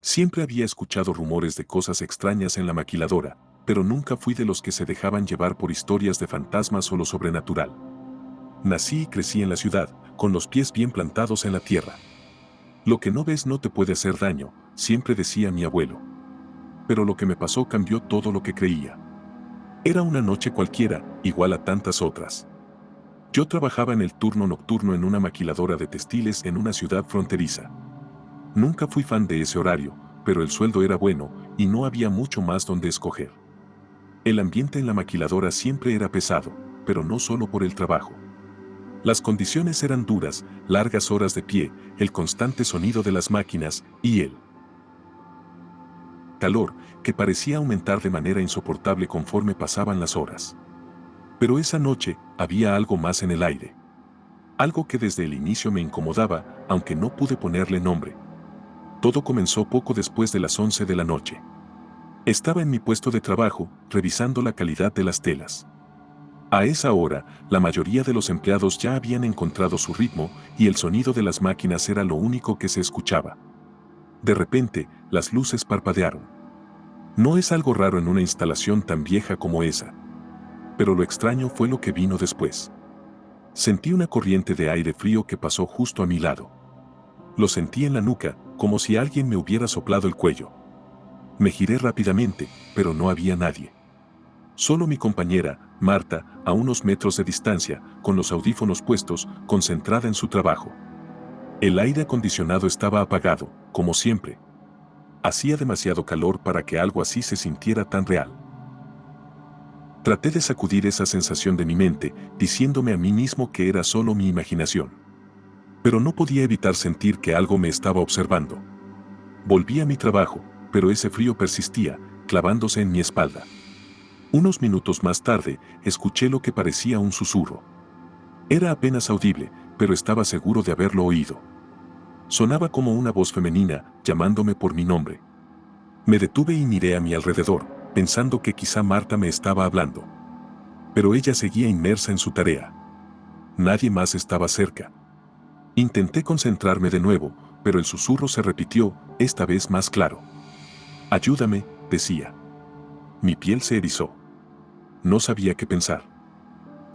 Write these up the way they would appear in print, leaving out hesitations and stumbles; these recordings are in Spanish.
Siempre había escuchado rumores de cosas extrañas en la maquiladora, pero nunca fui de los que se dejaban llevar por historias de fantasmas o lo sobrenatural. Nací y crecí en la ciudad, con los pies bien plantados en la tierra. Lo que no ves no te puede hacer daño, siempre decía mi abuelo. Pero lo que me pasó cambió todo lo que creía. Era una noche cualquiera, igual a tantas otras. Yo trabajaba en el turno nocturno en una maquiladora de textiles en una ciudad fronteriza. Nunca fui fan de ese horario, pero el sueldo era bueno y no había mucho más donde escoger. El ambiente en la maquiladora siempre era pesado, pero no solo por el trabajo. Las condiciones eran duras, largas horas de pie, el constante sonido de las máquinas y el calor, que parecía aumentar de manera insoportable conforme pasaban las horas. Pero esa noche había algo más en el aire. Algo que desde el inicio me incomodaba, aunque no pude ponerle nombre. Todo comenzó poco después de las 11 de la noche. Estaba en mi puesto de trabajo, revisando la calidad de las telas. A esa hora, la mayoría de los empleados ya habían encontrado su ritmo y el sonido de las máquinas era lo único que se escuchaba. De repente, las luces parpadearon. No es algo raro en una instalación tan vieja como esa. Pero lo extraño fue lo que vino después. Sentí una corriente de aire frío que pasó justo a mi lado. Lo sentí en la nuca, como si alguien me hubiera soplado el cuello. Me giré rápidamente, pero no había nadie. Solo mi compañera, Marta, a unos metros de distancia, con los audífonos puestos, concentrada en su trabajo. El aire acondicionado estaba apagado, como siempre. Hacía demasiado calor para que algo así se sintiera tan real. Traté de sacudir esa sensación de mi mente, diciéndome a mí mismo que era solo mi imaginación. Pero no podía evitar sentir que algo me estaba observando. Volví a mi trabajo, pero ese frío persistía, clavándose en mi espalda. Unos minutos más tarde, escuché lo que parecía un susurro. Era apenas audible, pero estaba seguro de haberlo oído. Sonaba como una voz femenina, llamándome por mi nombre. Me detuve y miré a mi alrededor, pensando que quizá Marta me estaba hablando. Pero ella seguía inmersa en su tarea. Nadie más estaba cerca. Intenté concentrarme de nuevo, pero el susurro se repitió, esta vez más claro. Ayúdame, decía. Mi piel se erizó. No sabía qué pensar.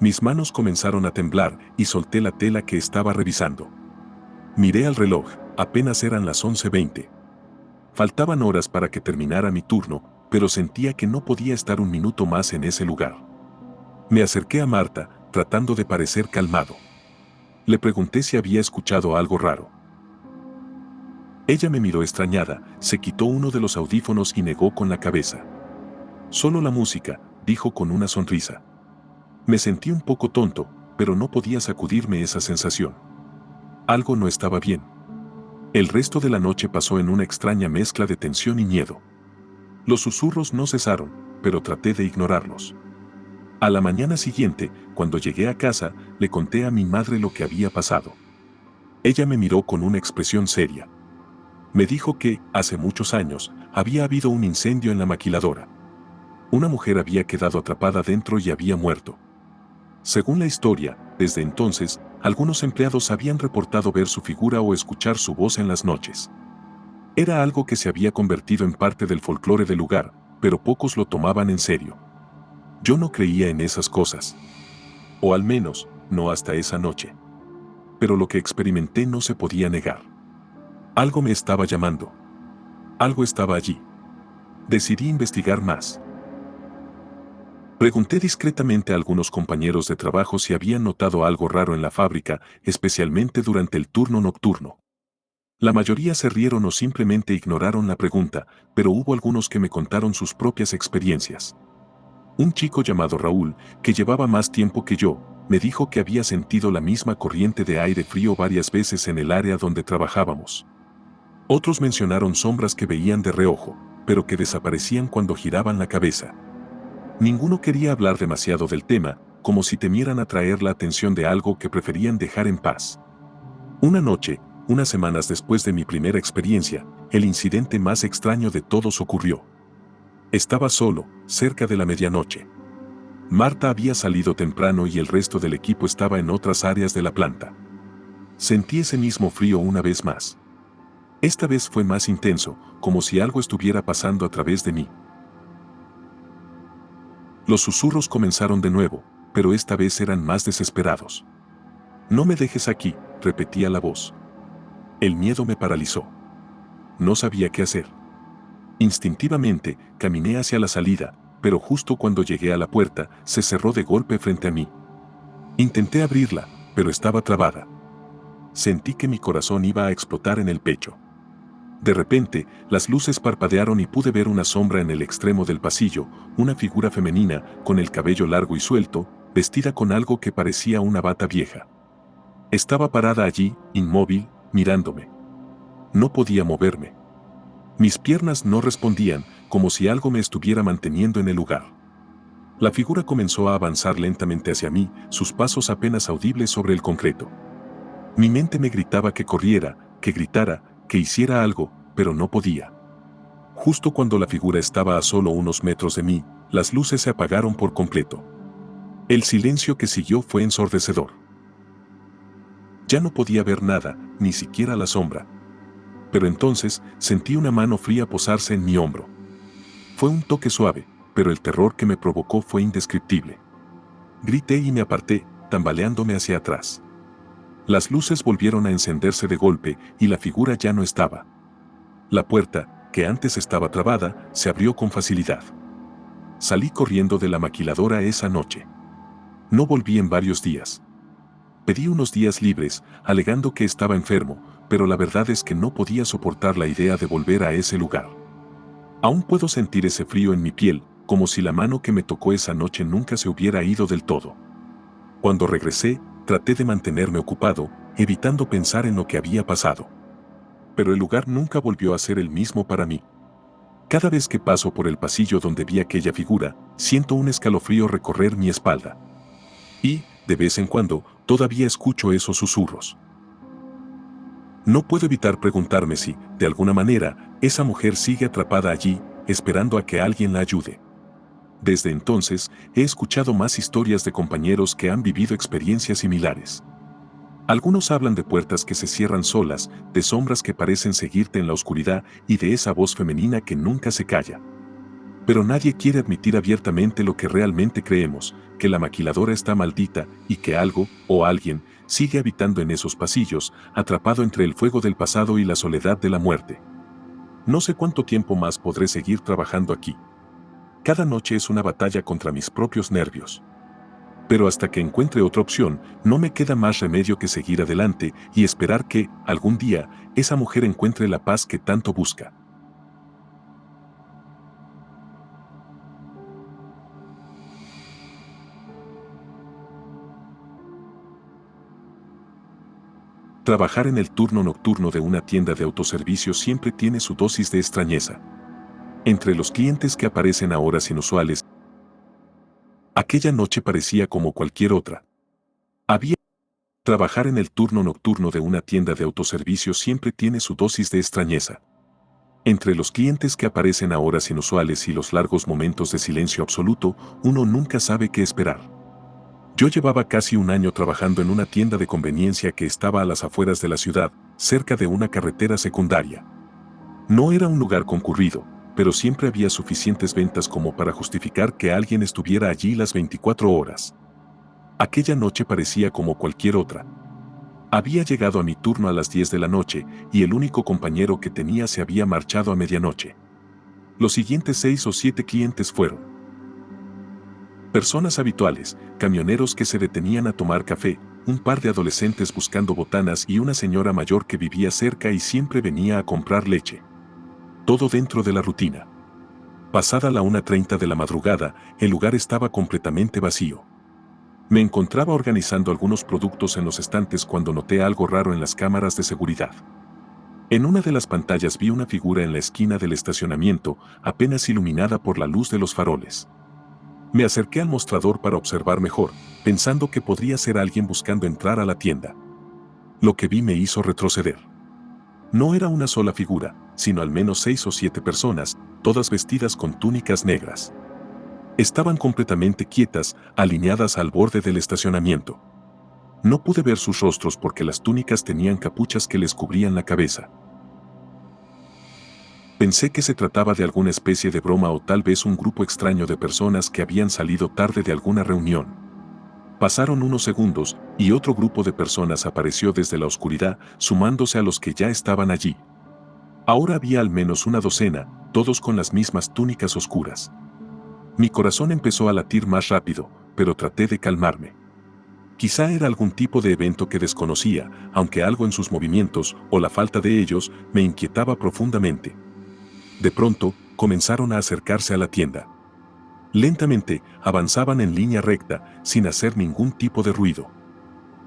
Mis manos comenzaron a temblar y solté la tela que estaba revisando. Miré al reloj, apenas eran las 11:20. Faltaban horas para que terminara mi turno, pero sentía que no podía estar un minuto más en ese lugar. Me acerqué a Marta, tratando de parecer calmado. Le pregunté si había escuchado algo raro. Ella me miró extrañada, se quitó uno de los audífonos y negó con la cabeza. Solo la música, dijo con una sonrisa. Me sentí un poco tonto, pero no podía sacudirme esa sensación. Algo no estaba bien. El resto de la noche pasó en una extraña mezcla de tensión y miedo. Los susurros no cesaron, pero traté de ignorarlos. A la mañana siguiente, cuando llegué a casa, le conté a mi madre lo que había pasado. Ella me miró con una expresión seria. Me dijo que, hace muchos años, había habido un incendio en la maquiladora. Una mujer había quedado atrapada dentro y había muerto. Según la historia, desde entonces, algunos empleados habían reportado ver su figura o escuchar su voz en las noches. Era algo que se había convertido en parte del folclore del lugar, pero pocos lo tomaban en serio. Yo no creía en esas cosas. O al menos, no hasta esa noche. Pero lo que experimenté no se podía negar. Algo me estaba llamando. Algo estaba allí. Decidí investigar más. Pregunté discretamente a algunos compañeros de trabajo si habían notado algo raro en la fábrica, especialmente durante el turno nocturno. La mayoría se rieron o simplemente ignoraron la pregunta, pero hubo algunos que me contaron sus propias experiencias. Un chico llamado Raúl, que llevaba más tiempo que yo, me dijo que había sentido la misma corriente de aire frío varias veces en el área donde trabajábamos. Otros mencionaron sombras que veían de reojo, pero que desaparecían cuando giraban la cabeza. Ninguno quería hablar demasiado del tema, como si temieran atraer la atención de algo que preferían dejar en paz. Una noche, unas semanas después de mi primera experiencia, el incidente más extraño de todos ocurrió. Estaba solo, cerca de la medianoche. Marta había salido temprano y el resto del equipo estaba en otras áreas de la planta. Sentí ese mismo frío una vez más. Esta vez fue más intenso, como si algo estuviera pasando a través de mí. Los susurros comenzaron de nuevo, pero esta vez eran más desesperados. No me dejes aquí, repetía la voz. El miedo me paralizó. No sabía qué hacer. Instintivamente, caminé hacia la salida, pero justo cuando llegué a la puerta, se cerró de golpe frente a mí. Intenté abrirla, pero estaba trabada. Sentí que mi corazón iba a explotar en el pecho. De repente, las luces parpadearon y pude ver una sombra en el extremo del pasillo, una figura femenina, con el cabello largo y suelto, vestida con algo que parecía una bata vieja. Estaba parada allí, inmóvil, mirándome. No podía moverme. Mis piernas no respondían, como si algo me estuviera manteniendo en el lugar. La figura comenzó a avanzar lentamente hacia mí, sus pasos apenas audibles sobre el concreto. Mi mente me gritaba que corriera, que gritara, que hiciera algo, pero no podía. Justo cuando la figura estaba a solo unos metros de mí, las luces se apagaron por completo. El silencio que siguió fue ensordecedor. Ya no podía ver nada, ni siquiera la sombra. Pero entonces sentí una mano fría posarse en mi hombro. Fue un toque suave, pero el terror que me provocó fue indescriptible. Grité y me aparté, tambaleándome hacia atrás. Las luces volvieron a encenderse de golpe y la figura ya no estaba. La puerta, que antes estaba trabada, se abrió con facilidad. Salí corriendo de la maquiladora esa noche. No volví en varios días. Pedí unos días libres, alegando que estaba enfermo, pero la verdad es que no podía soportar la idea de volver a ese lugar. Aún puedo sentir ese frío en mi piel, como si la mano que me tocó esa noche nunca se hubiera ido del todo. Cuando regresé, traté de mantenerme ocupado, evitando pensar en lo que había pasado. Pero el lugar nunca volvió a ser el mismo para mí. Cada vez que paso por el pasillo donde vi aquella figura, siento un escalofrío recorrer mi espalda. Y, de vez en cuando, todavía escucho esos susurros. No puedo evitar preguntarme si, de alguna manera, esa mujer sigue atrapada allí, esperando a que alguien la ayude. Desde entonces, he escuchado más historias de compañeros que han vivido experiencias similares. Algunos hablan de puertas que se cierran solas, de sombras que parecen seguirte en la oscuridad y de esa voz femenina que nunca se calla. Pero nadie quiere admitir abiertamente lo que realmente creemos, que la maquiladora está maldita y que algo, o alguien, sigue habitando en esos pasillos, atrapado entre el fuego del pasado y la soledad de la muerte. No sé cuánto tiempo más podré seguir trabajando aquí. Cada noche es una batalla contra mis propios nervios. Pero hasta que encuentre otra opción, no me queda más remedio que seguir adelante y esperar que, algún día, esa mujer encuentre la paz que tanto busca. Trabajar en el turno nocturno de una tienda de autoservicio siempre tiene su dosis de extrañeza. Entre los clientes que aparecen a horas inusuales, aquella noche parecía como cualquier otra. Había Trabajar en el turno nocturno de una tienda de autoservicio siempre tiene su dosis de extrañeza. Entre los clientes que aparecen a horas inusuales y los largos momentos de silencio absoluto, uno nunca sabe qué esperar. Yo llevaba casi un año trabajando en una tienda de conveniencia que estaba a las afueras de la ciudad, cerca de una carretera secundaria. No era un lugar concurrido, pero siempre había suficientes ventas como para justificar que alguien estuviera allí las 24 horas. Aquella noche parecía como cualquier otra. Había llegado a mi turno a las 10 de la noche y el único compañero que tenía se había marchado a medianoche. Los siguientes 6 o 7 clientes fueron personas habituales, camioneros que se detenían a tomar café, un par de adolescentes buscando botanas y una señora mayor que vivía cerca y siempre venía a comprar leche. Todo dentro de la rutina. Pasada la 1:30 de la madrugada, el lugar estaba completamente vacío. Me encontraba organizando algunos productos en los estantes cuando noté algo raro en las cámaras de seguridad. En una de las pantallas vi una figura en la esquina del estacionamiento, apenas iluminada por la luz de los faroles. Me acerqué al mostrador para observar mejor, pensando que podría ser alguien buscando entrar a la tienda. Lo que vi me hizo retroceder. No era una sola figura, sino al menos 6 o 7 personas, todas vestidas con túnicas negras. Estaban completamente quietas, alineadas al borde del estacionamiento. No pude ver sus rostros porque las túnicas tenían capuchas que les cubrían la cabeza. Pensé que se trataba de alguna especie de broma o tal vez un grupo extraño de personas que habían salido tarde de alguna reunión. Pasaron unos segundos y otro grupo de personas apareció desde la oscuridad, sumándose a los que ya estaban allí. Ahora había al menos una docena, todos con las mismas túnicas oscuras. Mi corazón empezó a latir más rápido, pero traté de calmarme. Quizá era algún tipo de evento que desconocía, aunque algo en sus movimientos, o la falta de ellos, me inquietaba profundamente. De pronto, comenzaron a acercarse a la tienda. Lentamente, avanzaban en línea recta, sin hacer ningún tipo de ruido.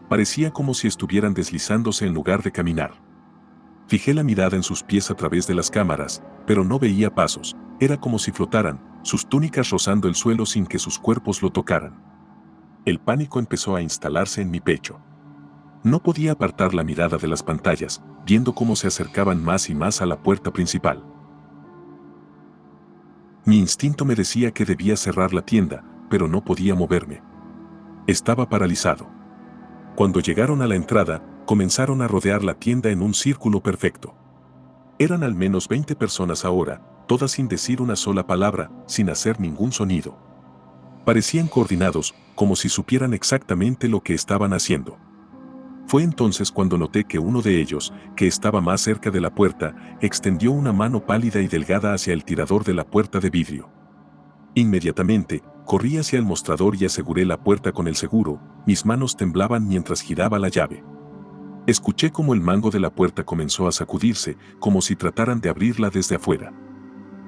Parecía como si estuvieran deslizándose en lugar de caminar. Fijé la mirada en sus pies a través de las cámaras, pero no veía pasos. Era como si flotaran, sus túnicas rozando el suelo sin que sus cuerpos lo tocaran. El pánico empezó a instalarse en mi pecho. No podía apartar la mirada de las pantallas, viendo cómo se acercaban más y más a la puerta principal. Mi instinto me decía que debía cerrar la tienda, pero no podía moverme. Estaba paralizado. Cuando llegaron a la entrada, comenzaron a rodear la tienda en un círculo perfecto. Eran al menos 20 personas ahora, todas sin decir una sola palabra, sin hacer ningún sonido. Parecían coordinados, como si supieran exactamente lo que estaban haciendo. Fue entonces cuando noté que uno de ellos, que estaba más cerca de la puerta, extendió una mano pálida y delgada hacia el tirador de la puerta de vidrio. Inmediatamente, corrí hacia el mostrador y aseguré la puerta con el seguro, mis manos temblaban mientras giraba la llave. Escuché como el mango de la puerta comenzó a sacudirse, como si trataran de abrirla desde afuera.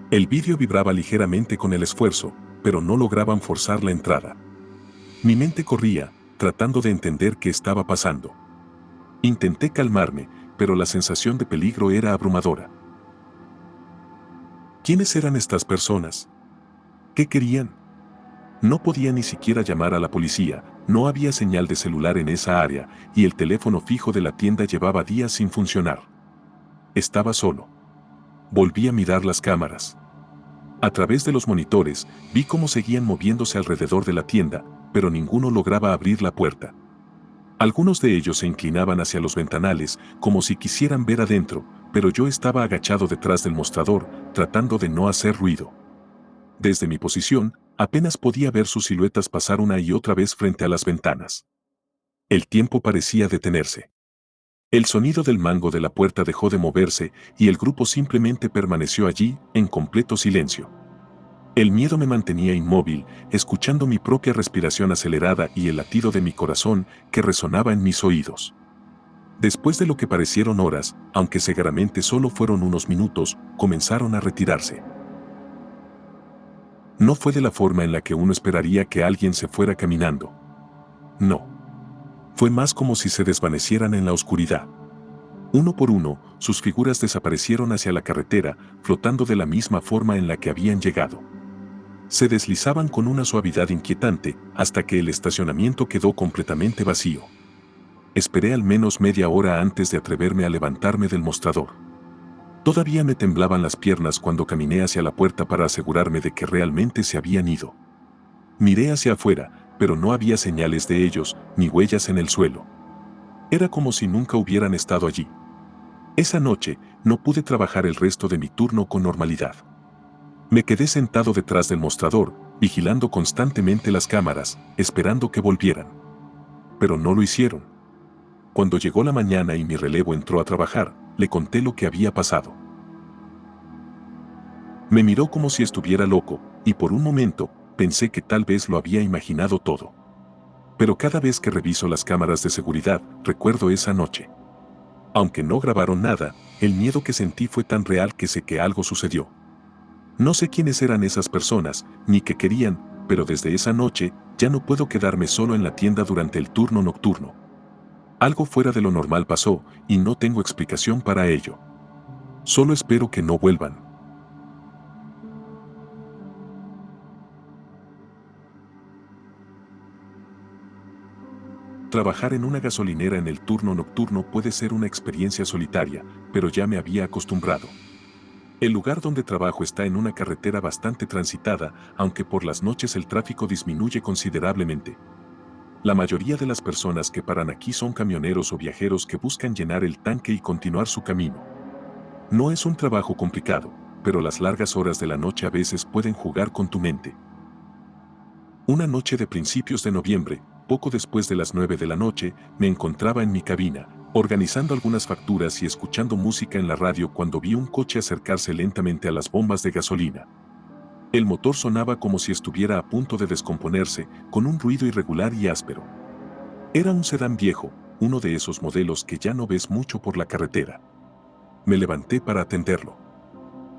El vidrio vibraba ligeramente con el esfuerzo, pero no lograban forzar la entrada. Mi mente corría, tratando de entender qué estaba pasando. Intenté calmarme, pero la sensación de peligro era abrumadora. ¿Quiénes eran estas personas? ¿Qué querían? No podía ni siquiera llamar a la policía, no había señal de celular en esa área, y el teléfono fijo de la tienda llevaba días sin funcionar. Estaba solo. Volví a mirar las cámaras. A través de los monitores, vi cómo seguían moviéndose alrededor de la tienda, pero ninguno lograba abrir la puerta. Algunos de ellos se inclinaban hacia los ventanales, como si quisieran ver adentro, pero yo estaba agachado detrás del mostrador, tratando de no hacer ruido. Desde mi posición, apenas podía ver sus siluetas pasar una y otra vez frente a las ventanas. El tiempo parecía detenerse. El sonido del mango de la puerta dejó de moverse y el grupo simplemente permaneció allí, en completo silencio. El miedo me mantenía inmóvil, escuchando mi propia respiración acelerada y el latido de mi corazón que resonaba en mis oídos. Después de lo que parecieron horas, aunque seguramente solo fueron unos minutos, comenzaron a retirarse. No fue de la forma en la que uno esperaría que alguien se fuera caminando. No. Fue más como si se desvanecieran en la oscuridad. Uno por uno, sus figuras desaparecieron hacia la carretera, flotando de la misma forma en la que habían llegado. Se deslizaban con una suavidad inquietante hasta que el estacionamiento quedó completamente vacío. Esperé al menos media hora antes de atreverme a levantarme del mostrador. Todavía me temblaban las piernas cuando caminé hacia la puerta para asegurarme de que realmente se habían ido. Miré hacia afuera, pero no había señales de ellos, ni huellas en el suelo. Era como si nunca hubieran estado allí. Esa noche, no pude trabajar el resto de mi turno con normalidad. Me quedé sentado detrás del mostrador, vigilando constantemente las cámaras, esperando que volvieran. Pero no lo hicieron. Cuando llegó la mañana y mi relevo entró a trabajar, le conté lo que había pasado. Me miró como si estuviera loco, y por un momento, pensé que tal vez lo había imaginado todo. Pero cada vez que reviso las cámaras de seguridad, recuerdo esa noche. Aunque no grabaron nada, el miedo que sentí fue tan real que sé que algo sucedió. No sé quiénes eran esas personas, ni qué querían, pero desde esa noche, ya no puedo quedarme solo en la tienda durante el turno nocturno. Algo fuera de lo normal pasó, y no tengo explicación para ello. Solo espero que no vuelvan. Trabajar en una gasolinera en el turno nocturno puede ser una experiencia solitaria, pero ya me había acostumbrado. El lugar donde trabajo está en una carretera bastante transitada, aunque por las noches el tráfico disminuye considerablemente. La mayoría de las personas que paran aquí son camioneros o viajeros que buscan llenar el tanque y continuar su camino. No es un trabajo complicado. pero las largas horas de la noche a veces pueden jugar con tu mente. Una noche de principios de noviembre, poco después de las 9 de la noche, me encontraba en mi cabina, organizando algunas facturas y escuchando música en la radio cuando vi un coche acercarse lentamente a las bombas de gasolina. El motor sonaba como si estuviera a punto de descomponerse, con un ruido irregular y áspero. Era un sedán viejo, uno de esos modelos que ya no ves mucho por la carretera. Me levanté para atenderlo.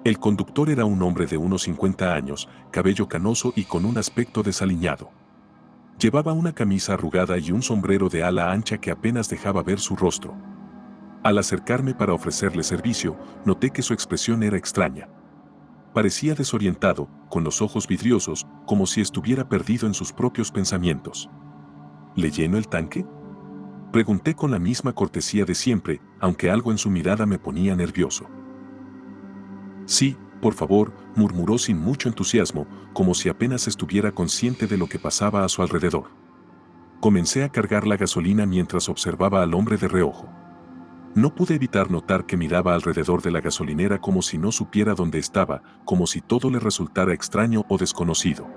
El conductor era un hombre de unos 50 años, cabello canoso y con un aspecto desaliñado. Llevaba una camisa arrugada y un sombrero de ala ancha que apenas dejaba ver su rostro. Al acercarme para ofrecerle servicio, noté que su expresión era extraña. Parecía desorientado, con los ojos vidriosos, como si estuviera perdido en sus propios pensamientos. ¿Le lleno el tanque?, pregunté con la misma cortesía de siempre, aunque algo en su mirada me ponía nervioso. Sí, por favor, murmuró sin mucho entusiasmo, como si apenas estuviera consciente de lo que pasaba a su alrededor. Comencé a cargar la gasolina mientras observaba al hombre de reojo. No pude evitar notar que miraba alrededor de la gasolinera como si no supiera dónde estaba, como si todo le resultara extraño o desconocido.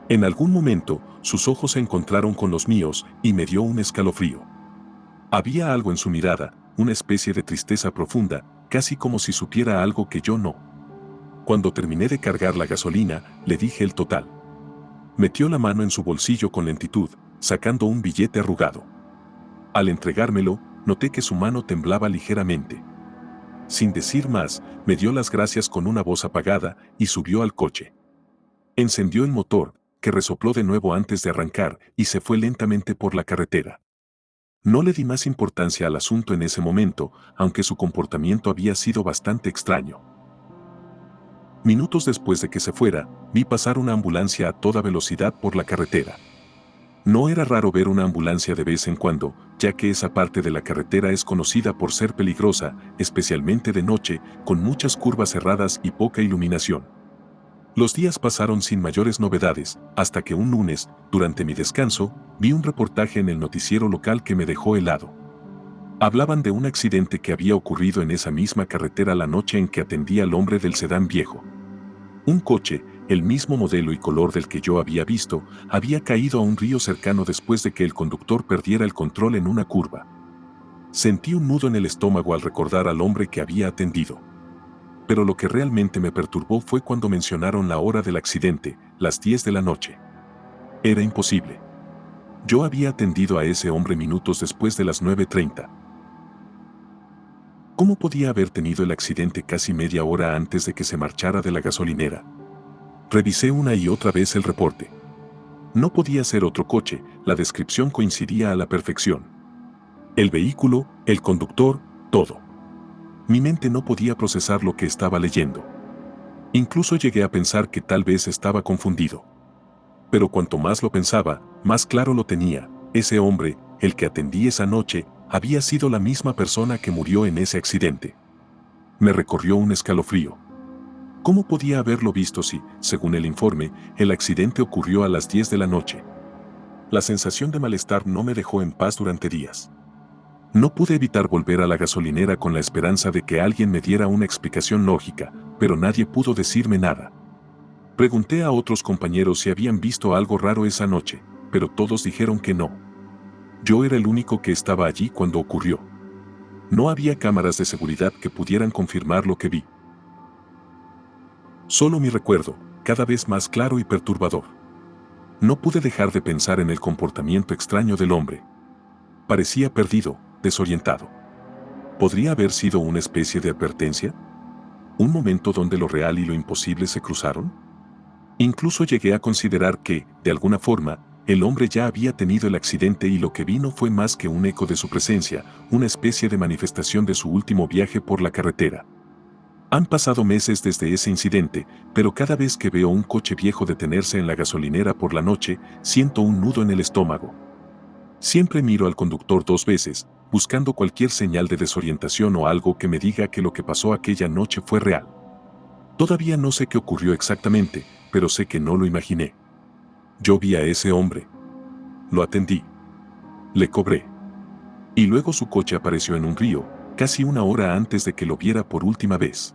En algún momento, sus ojos se encontraron con los míos y me dio un escalofrío. Había algo en su mirada, una especie de tristeza profunda, casi como si supiera algo que yo no. Cuando terminé de cargar la gasolina, le dije el total. Metió la mano en su bolsillo con lentitud, sacando un billete arrugado. Al entregármelo, noté que su mano temblaba ligeramente. Sin decir más, me dio las gracias con una voz apagada y subió al coche. Encendió el motor, que resopló de nuevo antes de arrancar, y se fue lentamente por la carretera. No le di más importancia al asunto en ese momento, aunque su comportamiento había sido bastante extraño. Minutos después de que se fuera, vi pasar una ambulancia a toda velocidad por la carretera. No era raro ver una ambulancia de vez en cuando, ya que esa parte de la carretera es conocida por ser peligrosa, especialmente de noche, con muchas curvas cerradas y poca iluminación. Los días pasaron sin mayores novedades, hasta que un lunes, durante mi descanso, vi un reportaje en el noticiero local que me dejó helado. Hablaban de un accidente que había ocurrido en esa misma carretera la noche en que atendía al hombre del sedán viejo. Un coche, el mismo modelo y color del que yo había visto, había caído a un río cercano después de que el conductor perdiera el control en una curva. Sentí un nudo en el estómago al recordar al hombre que había atendido. Pero lo que realmente me perturbó fue cuando mencionaron la hora del accidente, las 10 de la noche. Era imposible. Yo había atendido a ese hombre minutos después de las 9:30. ¿Cómo podía haber tenido el accidente casi media hora antes de que se marchara de la gasolinera? Revisé una y otra vez el reporte. No podía ser otro coche, la descripción coincidía a la perfección. El vehículo, el conductor, todo. Mi mente no podía procesar lo que estaba leyendo. Incluso llegué a pensar que tal vez estaba confundido. Pero cuanto más lo pensaba, más claro lo tenía. Ese hombre, el que atendí esa noche, había sido la misma persona que murió en ese accidente. Me recorrió un escalofrío. ¿Cómo podía haberlo visto si, según el informe, el accidente ocurrió a las 10 de la noche? La sensación de malestar no me dejó en paz durante días. No pude evitar volver a la gasolinera con la esperanza de que alguien me diera una explicación lógica, pero nadie pudo decirme nada. Pregunté a otros compañeros si habían visto algo raro esa noche, pero todos dijeron que no. Yo era el único que estaba allí cuando ocurrió. No había cámaras de seguridad que pudieran confirmar lo que vi. Solo mi recuerdo, cada vez más claro y perturbador. No pude dejar de pensar en el comportamiento extraño del hombre. Parecía perdido, desorientado. ¿Podría haber sido una especie de advertencia? ¿Un momento donde lo real y lo imposible se cruzaron? Incluso llegué a considerar que, de alguna forma, el hombre ya había tenido el accidente y lo que vino fue más que un eco de su presencia, una especie de manifestación de su último viaje por la carretera. Han pasado meses desde ese incidente, pero cada vez que veo un coche viejo detenerse en la gasolinera por la noche, siento un nudo en el estómago. Siempre miro al conductor 2 veces, buscando cualquier señal de desorientación o algo que me diga que lo que pasó aquella noche fue real. Todavía no sé qué ocurrió exactamente, pero sé que no lo imaginé. Yo vi a ese hombre. Lo atendí. Le cobré. Y luego su coche apareció en un río, casi una hora antes de que lo viera por última vez.